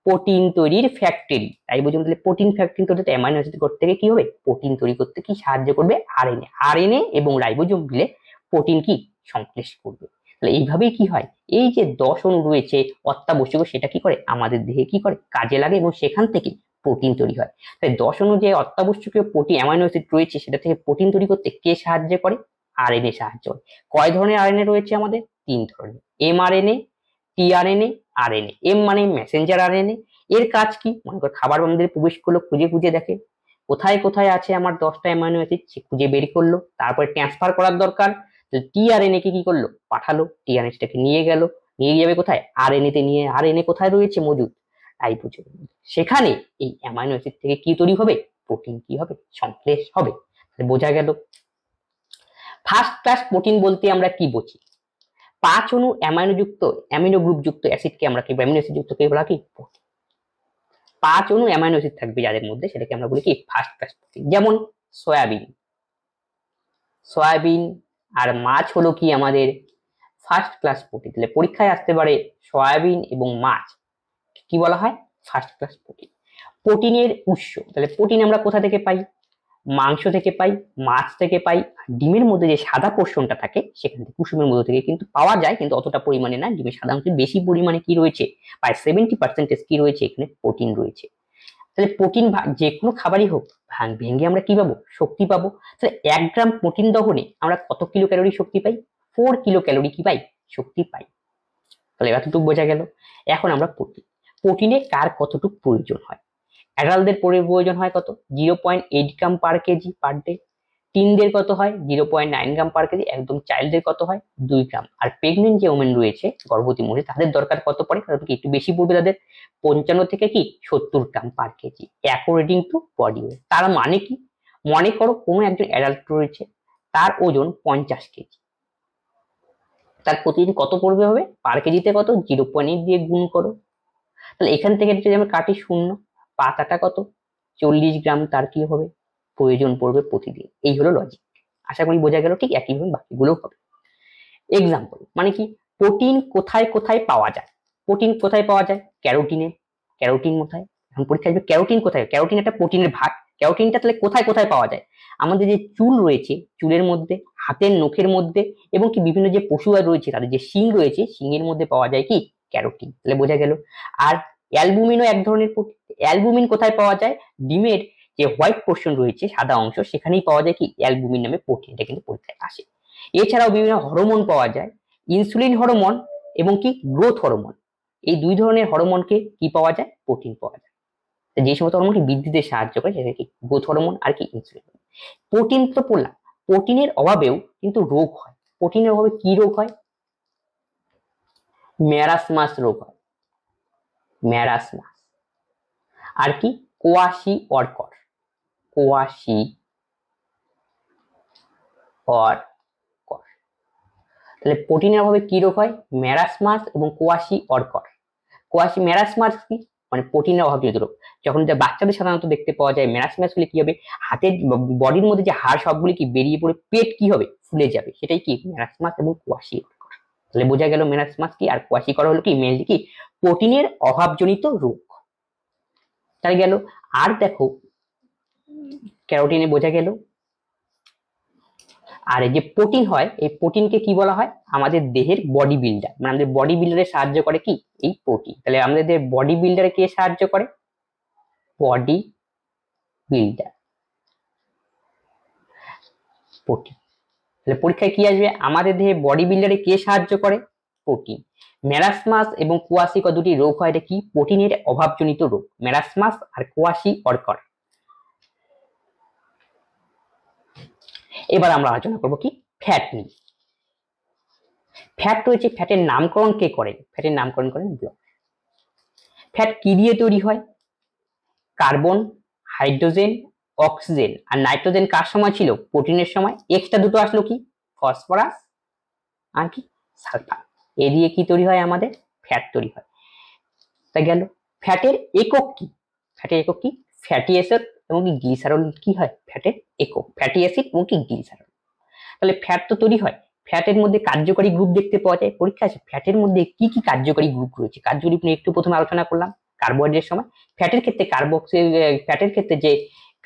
প্রোটিন তৈরির ফ্যাক্টরি। রাইবোজোম তাহলে প্রোটিন ফ্যাক্টরি করতে, অ্যামাইনো অ্যাসিড করতে গিয়ে কি হবে? প্রোটিন তৈরি করতে কি সাহায্য করবে? আরএনএ। আরএনএ এবং রাইবোজোম মিলে প্রোটিন কি সংশ্লেষ করবে। তাহলে এইভাবেই কি হয়? এই যে 10 অণু রয়েছে অত্যাবশ্যক, সেটা কি করে? আমাদের দেহে কি করে? কাজে লাগে এবং সেখান থেকে প্রোটিন তৈরি হয়। তাই 10 অণু যে অত্যাবশ্যকীয় প্রোটিন অ্যামাইনো অ্যাসিড রয়েছে, সেটা থেকে প্রোটিন তৈরি করতে কে সাহায্য করে? আরএনএ সাহায্য করে। কয় ধরনের আরএনএ রয়েছে আমাদের? 3 ধরনের, এমআরএনএ, টিআরএনএ, আরএনএ। এম মানে মেসেঞ্জার আরএনএ। এর কাজ কি? মনে করো খাবার আমাদের প্রবেশ করলো, খুঁজে খুঁজে দেখে কোথায় কোথায় আছে আমার 10টা অ্যামাইনো অ্যাসিড, সে খুঁজে বের করলো। তারপরে ট্রান্সফার করার দরকার, টিআরএনএ কে কি করলো? পাঠালো। টিআরএনএ টাকে নিয়ে গেল, নিয়ে যাবে কোথায়? আরএনএ তে। নিয়ে আরএনএ কোথায় রয়েছে মজুদ? রাইবোজোমে। সেখানে এই অ্যামাইনো অ্যাসিড থেকে কি তৈরি হবে? প্রোটিন কি হবে? সংশ্লেষ হবে। বোঝা গেল। ফার্স্ট ক্লাস প্রোটিন বলতে আমরা কি বুঝি? 5 অণু অ্যামিনো গ্রুপ যুক্ত অ্যাসিডকে আমরা কি, অ্যামিনো অ্যাসিড যুক্ত কে বলা কি? 5 অণু অ্যামাইনো অ্যাসিড থাকবে যাদের মধ্যে, সেটাকে আমরা বলি কি? First class protein. যেমন সয়াবিন। সয়াবিন আর মাছ হলো কি আমাদের ফার্স্ট ক্লাস প্রোটিন। তাহলে পরীক্ষায় আসতে পারে সয়াবিন এবং মাছ, কি বলা হয়? First class protein. প্রোটিনের উৎস, তাহলে প্রোটিন আমরা কোথা থেকে পাই? মাংস থেকে পাই, মাছ থেকে পাই, ডিমের মধ্যে যে সাদা পোর্শনটা থাকে সেখান থেকে, কুসুমের মধ্যে থেকে কিন্তু পাওয়া যায়, কিন্তু অতটা পরিমাণে না। ডিমে সাধারণত বেশি পরিমাণে কি রয়েছে, প্রায় 70% কি রয়েছে, এখানে প্রোটিন রয়েছে। তাহলে প্রোটিন যে কোনো খাবারই হোক, ভেঙে আমরা কি পাবো? শক্তি পাবো। তাহলে 1 গ্রাম প্রোটিন দহনে আমরা কত কিলো ক্যালোরি শক্তি পাই? 4 কিলো ক্যালোরি কি পাই? শক্তি পাই। তাহলে এতটুকু বোঝা গেল। এখন আমরা প্রোটিনে কার কতটুকু প্রয়োজন হয়। অ্যাডাল্টদের প্রয়োজন হয় কত? 0.8 গ্রাম পার কেজি পার ডে। টিনদের কত হয়? 0.9 গ্রাম পার কেজি। একদম চাইল্ডদের কত হয়? 2 গ্রাম। আর প্রেগনেন্ট যে ওমেন রয়েছে, গর্ভবতী মহিলা, তাদের দরকার কত পড়ে? তাদের একটু বেশি পড়বে, তাদের 55 থেকে কি 70 gram per KG, according to body weight. তার মানে কি? মনে করো কোনো একজন অ্যাডাল্ট রয়েছে, তার ওজন 50 কেজি, তার প্রতিদিন কত পড়বে হবে? পার কেজিতে কত? 0.8 দিয়ে গুণ করো। তাহলে এখান থেকে যদি আমরা কাটি শূন্য, পাতাটা কত? 40 গ্রাম তার কি হবে? প্রয়োজন পড়বে প্রতিদিন। এই হলো লজিক। আশা করি বোঝা গেল। ঠিক একইভাবে বাকিগুলো হবে। এক্সাম্পল মানে কি? প্রোটিন কোথায় কোথায় পাওয়া যায়? প্রোটিন কোথায় পাওয়া যায়? ক্যারোটিনে। ক্যারোটিন কোথায়? এখন পরীক্ষা আসবে ক্যারোটিন কোথায়? ক্যারোটিন একটা প্রোটিনের ভাগ। ক্যারোটিনটা তাহলে কোথায় কোথায় পাওয়া যায়? আমাদের যে চুল রয়েছে, চুলের মধ্যে, হাতের নখের মধ্যে, এবং কি বিভিন্ন যে পশু রয়েছে তাদের যে শিং রয়েছে, শিংয়ের মধ্যে পাওয়া যায় কি? ক্যারোটিন। তাহলে বোঝা গেল। আর অ্যালবুমিনও এক ধরনের প্রোটিন। অ্যালবুমিন কোথায় পাওয়া যায়? ডিমের যে হোয়াইট পোর্শন রয়েছে, সাদা অংশ, সেখানেই পাওয়া যায় কি? অ্যালবুমিন নামে প্রোটিন। এটা কিন্তু পরীক্ষায় আসে। এছাড়াও বিভিন্ন হরমোন পাওয়া যায়, ইনসুলিন হরমোন এবং কি গ্রোথ হরমোন। এই দুই ধরনের হরমোনকে কি পাওয়া যায়? প্রোটিন পাওয়া যায়। যে সমস্ত হরমোনকে বৃদ্ধিতে সাহায্য করে সেটা কি? গ্রোথ হরমোন আর কি ইনসুলিন। প্রোটিন তো বললাম, প্রোটিনের অভাবেও কিন্তু রোগ হয়। প্রোটিনের অভাবে কি রোগ হয়? ম্যারাসমাস রোগ হয়, ম্যারাসমাস। আর কি? কোয়াশি অর্কর, কোয়াশি অর্কর। তাহলে প্রোটিনের অভাবে কি রোগ হয়? ম্যারাসমাস এবং কোয়াশি অর্কর। কোয়াশি ম্যারাসমাস কি? মানে প্রোটিনের অভাবজনিত রোগ। যখন বাচ্চাদের সাধারণত দেখতে পাওয়া যায় ম্যারাসমাস হলে কি হবে? হাতের বডির মধ্যে যে হাড় সবগুলি কি বেরিয়ে পড়ে পেট কি হবে? ফুলে যাবে। সেটাই কি? ম্যারাসমাস এবং কোয়াশি অর্কর। তাহলে বোঝা গেল ম্যারাসমাস কি আর কোয়াশি অর্কর হলো কি? মেনলি কি? প্রোটিনের অভাবজনিত রোগ। তাই গেল। আর দেখো, ক্যারোটিনে বোঝা গেল। আর এই যে প্রোটিন হয়, এই প্রোটিনকে কি বলা হয়? আমাদের দেহের বডি বিল্ডার। মানে আমাদের বডি বিল্ডারে সাহায্য করে কি? এই প্রোটিন। তাহলে আমাদের বডি বিল্ডারে কে সাহায্য করে? Body builder, protein. তাহলে পরীক্ষায় কি আসবে? আমাদের দেহে বডি বিল্ডারে কে সাহায্য করে? প্রোটিন। ম্যারাসমাস এবং কোয়াশিকর দুটি রোগ হয়, এটা কি? প্রোটিনের অভাবজনিত রোগ, ম্যারাসমাস আর কোয়াশি অর্কর। এবার আমরা আলোচনা করব কি? ফ্যাট নিয়ে। ফ্যাট রয়েছে, ফ্যাটের নামকরণ কে করে? ফ্যাটের নামকরণ করেন ব্লক। ফ্যাট কি দিয়ে তৈরি হয়? কার্বন, হাইড্রোজেন, অক্সিজেন আর নাইট্রোজেন কার সময় ছিল? প্রোটিনের সময়। এক্সট্রা দুটো আসলো কি? ফসফরাস আর কি? সালফার। এ দিয়ে কি তৈরি হয়? আমাদের ফ্যাট তৈরি হয়। তাই গেল। ফ্যাটের একক কি? ফ্যাটের একক কি? ফ্যাটি অ্যাসিড এবং কি গ্লিসারল কি হয়? ফ্যাটের একক ফ্যাটি অ্যাসিড এবং কি গ্লিসারল। তাহলে ফ্যাট তো তৈরি হয়। ফ্যাটের মধ্যে কার্যকরী গ্রুপ দেখতে পাওয়া যায়। পরীক্ষা আছে ফ্যাটের মধ্যে কি কি কার্যকরী গ্রুপ রয়েছে। কার্যকরী নিয়ে একটু প্রথমে আলোচনা করলাম কার্বোহাইড্রেটের সময়। ফ্যাটের ক্ষেত্রে কার্বক্সিল, ফ্যাটের ক্ষেত্রে যে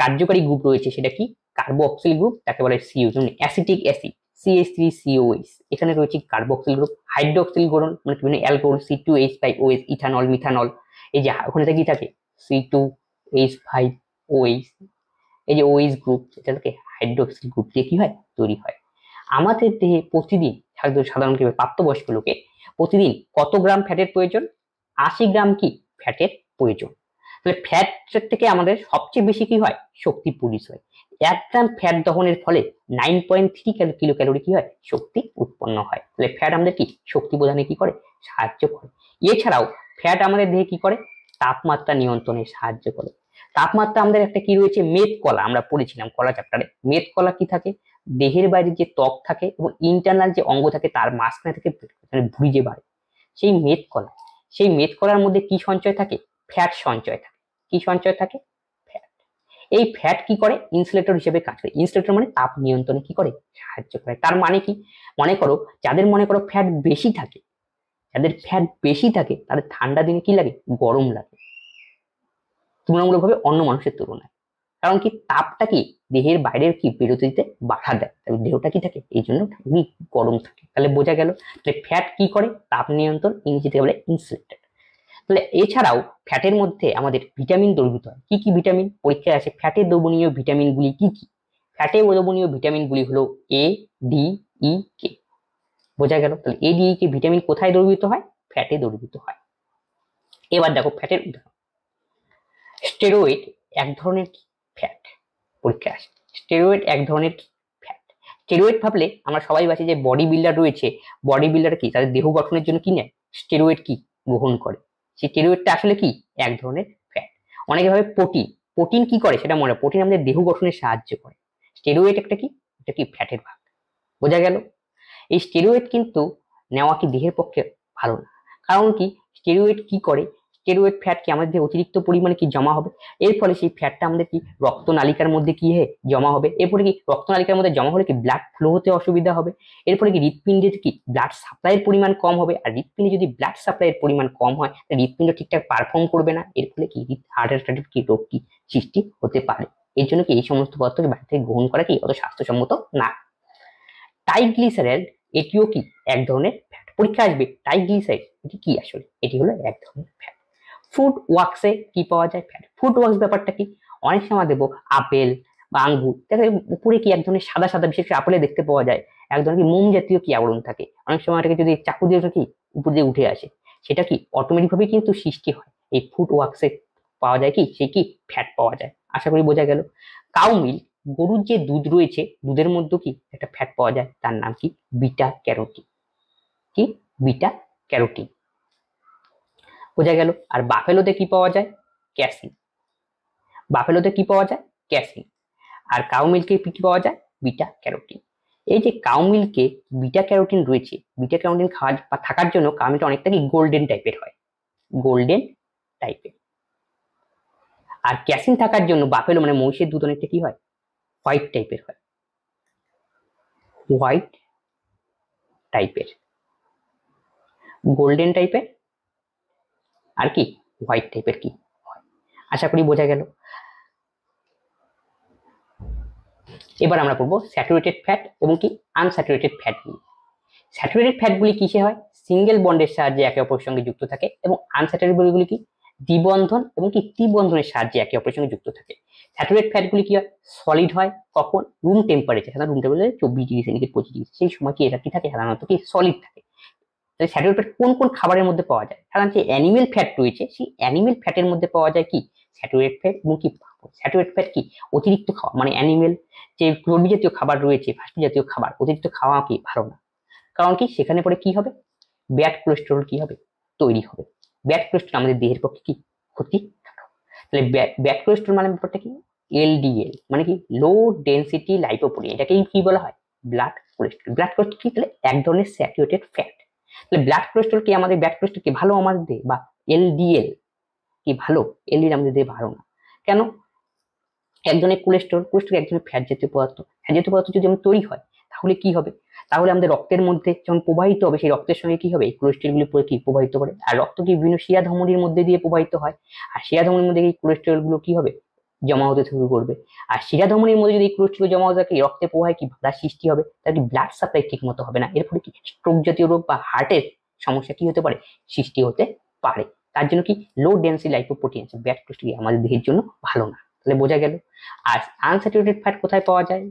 কার্যকরী গ্রুপ রয়েছে সেটা কি? কার্বক্সিল গ্রুপ, তাকে বলে সিও, যেমন অ্যাসিটিক অ্যাসিড CH3COH। এখানে রয়েছে কার্বক্সিল গ্রুপ। হাইড্রোক্সিল বোরন মানে বিভিন্ন অ্যালকোহল C2H5OH, ইথানল, মিথানল। এই যে ওখানে কি থাকে? C2H5OH। এই যে OH গ্রুপ, এটাকে হাইড্রোক্সিল গ্রুপ দিয়ে কি হয়? তৈরি হয়। আমাদের দেহে প্রতিদিন সাধারণত প্রাপ্তবয়স্ক লোকে প্রতিদিন কত গ্রাম ফ্যাটের প্রয়োজন? 80 গ্রাম কি ফ্যাটের প্রয়োজন। তাহলে ফ্যাট থেকে আমাদের সবচেয়ে বেশি কি হয়? শক্তি প্রডিউস হয়। 1 গ্রাম ফ্যাট দহনের ফলে 9.3 কিলো ক্যালোরি কি হয়? শক্তি উৎপন্ন হয়। তাহলে ফ্যাট আমাদের কি? শক্তি প্রদানে কি করে? সাহায্য করে। এছাড়াও ফ্যাট আমাদের দেহে কি করে? তাপমাত্রা নিয়ন্ত্রণে সাহায্য করে। তাপমাত্রা আমাদের একটা কি রয়েছে? মেদ কলা, আমরা পড়েছিলাম কলা চ্যাপ্টারে। মেদ কলা কি থাকে? দেহের বাইরে যে ত্বক থাকে এবং ইন্টারনাল যে অঙ্গ থাকে তার মাঝখানে থেকে ভুঁড়ি যে বাড়ে, সেই মেদ কলা, সেই মেদ কলার মধ্যে কি সঞ্চয় থাকে? ফ্যাট সঞ্চয় থাকে। কি সঞ্চয় থাকে? ফ্যাট। এই ফ্যাট কি করে, ইনসুলেটর হিসেবে কাজ করে। ইনসুলেটর মানে তাপ নিয়ন্ত্রণে কি করে, সাহায্য করে। তার মানে কি, মনে করো যাদের ফ্যাট বেশি থাকে, তাদের ঠান্ডা দিনে কি লাগে, গরম লাগে তুলনামূলকভাবে অন্য মানুষের তুলনায়। কারণ কি, তাপটা কি দেহের বাইরের কি বেরোতে দিতে বাধা দেয়, তাহলে দেহটা কি থাকে, এই জন্য গরম থাকে। তাহলে বোঝা গেল, তাহলে ফ্যাট কি করে, তাপ নিয়ন্ত্রণ, ইংরেজিতে বলে ইনসুলেটর। তাহলে এছাড়াও ফ্যাটের মধ্যে আমাদের ভিটামিন দ্রবীভূত হয়। কি কি ভিটামিন পরীক্ষায় আসে, ফ্যাটে দ্রবণীয় ভিটামিন গুলি কি কি? ফ্যাটে দ্রবণীয় ভিটামিন গুলি হলো এ, ডি, ই, কে। বোঝা গেল, তাহলে এ, ডি, ই, কে ভিটামিন কোথায় দ্রবীভূত হয়, ফ্যাটে দ্রবীভূত হয়। এবার দেখো ফ্যাটের উদাহরণ। স্টেরয়েড এক ধরনের ফ্যাট, পরীক্ষায় আসে। স্টেরয়েড এক ধরনের ফ্যাট। স্টেরয়েড ভাবলে আমরা সবাই বাঁচি যে বডি বিল্ডার রয়েছে, বডি বিল্ডার কি তাদের দেহ গঠনের জন্য কি নেয়, স্টেরয়েড কি গ্রহণ করে। সেই স্টেরয়েডটা আসলে কি এক ধরনের ফ্যাট। অনেকে ভাবে প্রোটিন, প্রোটিন কি করে সেটা মনে, প্রোটিন আমাদের দেহ গঠনে সাহায্য করে। স্টেরয়েড একটা কি, এটা কি ফ্যাটের ভাগ। বোঝা গেল, এই স্টেরয়েড কিন্তু নেওয়া কি দেহের পক্ষে ভালো না। কারণ কি, স্টেরয়েড কি করে, স্টেরয়েড ফ্যাট কি আমাদের দেহে অতিরিক্ত পরিমাণে কি জমা হবে, এর ফলে সেই ফ্যাটটা আমাদের কি রক্তনালিকার মধ্যে কি জমা হবে। এরপরে কি রক্তনালিকার মধ্যে জমা হলে কি ব্লাড ফ্লো হতে অসুবিধা হবে। এরপরে কি হৃৎপিণ্ডে কি ব্লাড সাপ্লাইয়ের পরিমাণ কম হবে। আর হৃৎপিণ্ডে যদি ব্লাড সাপ্লাইয়ের পরিমাণ কম হয়, তাহলে হৃৎপিণ্ড ঠিকঠাক পারফর্ম করবে না। এর ফলে কি হার্ট অ্যাটাক কি রোগ কি সৃষ্টি হতে পারে। এর জন্য কি এই সমস্ত পদার্থকে বাইরে থেকে গ্রহণ করা কি অত স্বাস্থ্যসম্মত না। ট্রাইগ্লিসারাইড এটিও কি এক ধরনের ফ্যাট, পরীক্ষা আসবে। ট্রাইগ্লিসারাইড এটি কি, আসলে এটি হলো এক ধরনের ফ্যাট। ফুড ওয়াক্সে কি পাওয়া যায়, ফ্যাট। ফুড ওয়াক্স ব্যাপারটা কি, অনেক সময় দেবো আপেল বা আঙ্গুর, দেখো উপরে কি এক ধরনের সাদা সাদা, বিশেষ করে আপেলে দেখতে পাওয়া যায় এক ধরনের কি মোম জাতীয় কি আবরণ থাকে। অনেক সময় এটাকে যদি চাকু দিয়ে কি উপর দিয়ে উঠে আসে, সেটা কি অটোমেটিক ভাবে কিন্তু সৃষ্টি হয়। এই ফুড ওয়াক্সে পাওয়া যায় কি, সেই কি ফ্যাট পাওয়া যায়। আশা করি বোঝা গেল। কাউ মিল্ক, গরুর যে দুধ রয়েছে, দুধের মধ্যে কি একটা ফ্যাট পাওয়া যায়, তার নাম কি বিটা ক্যারোটিন। কি বিটা ক্যারোটিন, বোঝা গেল। আর বাফেলোতে কি পাওয়া যায়, ক্যাসিন। বাফেলোতে কি পাওয়া যায়, ক্যাসিন। আর কাউ মিল্কে কি পাওয়া যায়, বিটা ক্যারোটিন। এই যে কাউ মিল্কে বিটা ক্যারোটিন রয়েছে, বিটা ক্যারোটিন খাওয়া বা থাকার জন্য কাউ মিল্কটা অনেকটা কি গোল্ডেন টাইপের হয়, গোল্ডেন টাইপের। আর ক্যাসিন থাকার জন্য বাফেলো মানে মহিষের দুধ অনেকটা কি হয়, হোয়াইট টাইপের হয়, হোয়াইট টাইপের, গোল্ডেন টাইপের আর কি হোয়াইট টাইপের কি হয়। আশা করি বোঝা গেল। এবার আমরা পড়বো স্যাচুরেটেড ফ্যাট এবং কি আনস্যাচুরেটেড ফ্যাটগুলি। স্যাচুরেটেড ফ্যাটগুলি কিসে হয়, সিঙ্গেল বন্ডের সাহায্যে একে অপরের সঙ্গে যুক্ত থাকে। এবং আনস্যাচুরেটেড গুলি কি দ্বিবন্ধন এবং কি ত্রিবন্ধনের সাহায্যে একে অপরের সঙ্গে যুক্ত থাকে। স্যাচুরেটেড ফ্যাটগুলি কি হয়, সলিড হয় কখন, রুম টেম্পারেচার, সাধারণত রুম টেম্পারেচার 24°C 25°C, সেই সময় কি এটা কি থাকে, সাধারণত কি সলিড থাকে। তাহলে স্যাচুরেটেড ফ্যাট কোন কোন খাবারের মধ্যে পাওয়া যায়, সাধারণত অ্যানিমেল ফ্যাট রয়েছে, সেই অ্যানিমেল ফ্যাটের মধ্যে পাওয়া যায় কি স্যাচুরেটেড ফ্যাট। এবং কি স্যাচুরেটেড ফ্যাট কি অতিরিক্ত খাওয়া, মানে অ্যানিমেল যে চর্বি জাতীয় খাবার রয়েছে, ফাস্টফুড জাতীয় খাবার অতিরিক্ত খাওয়া কি ভালো না। কারণ কি সেখানে পরে কি হবে, ব্যাড কোলেস্টেরল কি হবে, তৈরি হবে। ব্যাড কোলেস্টেরল আমাদের দেহের পক্ষে কি ক্ষতি। তাহলে ব্যাড কোলেস্টেরল মানে ব্যাপারটা কি, এলডিএল মানে কি লো ডেনসিটি লাইপোপ্রোটিন, এটাকে কি বলা হয় ব্লাড কোলেস্টেরল। ব্লাড কোলেস্টেরল কি, তাহলে এক ধরনের স্যাচুরেটেড ফ্যাট। তাহলে ব্লাড কোলেস্টেরল কি আমাদের, ব্যাড কোলেস্টেরল কি ভালো আমাদের দেহে, বা এলডিএল কি ভালো, এলডিএল আমাদের দেহে ভালো না। কেন, এক ধরনের কোলেস্টেরল, কোলেস্টেরল এক ধরনের ফ্যাট জাতীয় পদার্থ। ফ্যাট জাতীয় পদার্থ যদি আমরা তৈরি হয়, তাহলে কি হবে, তাহলে আমাদের রক্তের মধ্যে যখন প্রবাহিত হবে, সেই রক্তের সঙ্গে কি হবে, এই কোলেস্টেরল গুলো কি প্রবাহিত করে। আর রক্ত কি বিভিন্ন শিরা ধমনির মধ্যে দিয়ে প্রবাহিত হয়, আর শিরা ধমনির মধ্যে এই কোলেস্টেরল গুলো কি হবে, জমা হতে শুরু করবে। আর শিরা ধমনির মধ্যে যদি এই কোলেস্টেরল জমা হতে থাকে, রক্তে প্রবাহে কি বাধা সৃষ্টি হবে, তার কি ব্লাড সাপ্লাই ঠিক মতো হবে না। এর ফলে কি স্ট্রোক জাতীয় রোগ বা হার্টের সমস্যা কি হতে পারে, সৃষ্টি হতে পারে। তার জন্য কি লো ডেন্সিটি লাইপোপ্রোটিন আছে, ব্যাড কোলেস্টেরল আমাদের দেহের জন্য ভালো না। তাহলে বোঝা গেল। আর আনস্যাচুরেটেড ফ্যাট কোথায় পাওয়া যায়,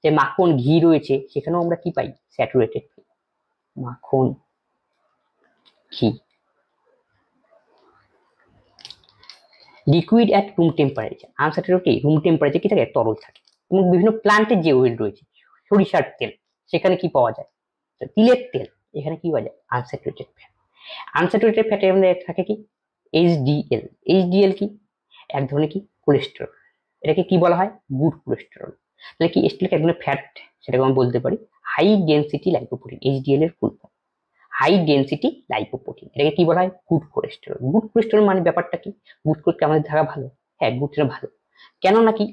যে মাখন ঘি রয়েছে, সেখানেও আমরা কি পাই স্যাচুরেটেড, মাখন ঘি। Liquid at room temperature, unsaturated room temperature কি থাকে, তরল থাকে। এবং বিভিন্ন প্লান্টের যে অয়েল রয়েছে, সরিষার তেল, সেখানে কি পাওয়া যায়, তিলের তেল, এখানে কি পাওয়া যায় আনস্যাচুরেটেড ফ্যাট। আনস্যাচুরেটেড ফ্যাটের মধ্যে থাকে কি এইচডিএল। এইচডিএল কি এক ধরনের কি কোলেস্টেরল, এটাকে কি বলা হয় গুড কোলেস্টেরল। তাহলে কি এস্টিলকে এক ধরনের ফ্যাট, সেটাকে আমরা বলতে পারি হাই ডেনসিটি লাইপোপ্রোটিন। এইচডিএল এর full form high density lipoprotein, এটাকে কি বলা হয় গুড কোলেস্টেরল। গুড কোলেস্টেরল মানে ব্যাপারটা কি, গুড কোলেস্টেরল আমাদের থাকা ভালো, হ্যাঁ গুডটা ভালো। কেন নাকি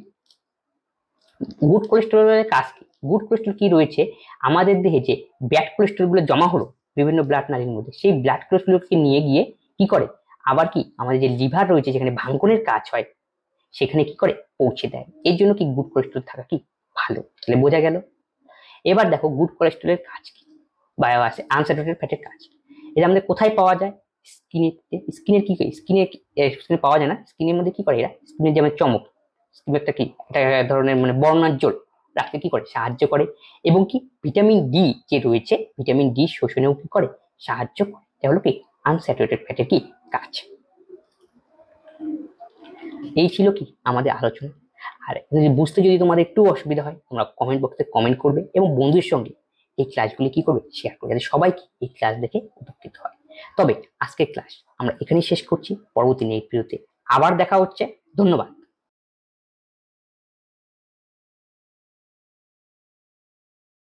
গুড কোলেস্টেরলের কাজ কি? গুড কোলেস্টেরল কি রয়েছে, আমাদের দেহে যে ব্যাড কোলেস্টেরল গুলো জমা হলো বিভিন্ন ব্লাড নালীর মধ্যে, সেই ব্লাড কোলেস্টেরলকে নিয়ে গিয়ে কি করে, আবার কি আমাদের যে লিভার রয়েছে যেখানে ভাঙনের কাজ হয় সেখানে কি করে পৌঁছে দেয়। এই জন্য কি গুড কোলেস্টেরল থাকা কি ভালো, তাহলে বোঝা গেল। এবার দেখো গুড কোলেস্টেরলের কাজ কি বা আছে আনস্যাচুরেটেড ফ্যাটের কাজ। এটা আমাদের কোথায় পাওয়া যায়, স্কিনের কি স্কিনে পাওয়া যায় না, স্কিনের মধ্যে কি করে এরা, স্কিনের যেমন চমক, স্কিন একটা কি একটা ধরনের মানে বর্ণাজ্জ্বল রাখতে কি করে সাহায্য করে, এবং কি ভিটামিন ডি যে রয়েছে ভিটামিন ডি শোষণেও কি করে সাহায্য করে। এটা হলো কি আনস্যাচুরেটেড ফ্যাটের কি কাজ। এই ছিল কি আমাদের আলোচনা। আর বুঝতে যদি তোমাদের একটু অসুবিধা হয় তোমরা কমেন্ট বক্সে কমেন্ট করবে এবং বন্ধুদের সঙ্গে এই ক্লাসগুলি কি করবে শেয়ার করবে, যাতে সবাই কি এই ক্লাস দেখে উপকৃত হয়। তবে আজকের ক্লাস আমরা এখানেই শেষ করছি, পরবর্তী নেক্সট ভিডিওতে আবার দেখা হচ্ছে। ধন্যবাদ।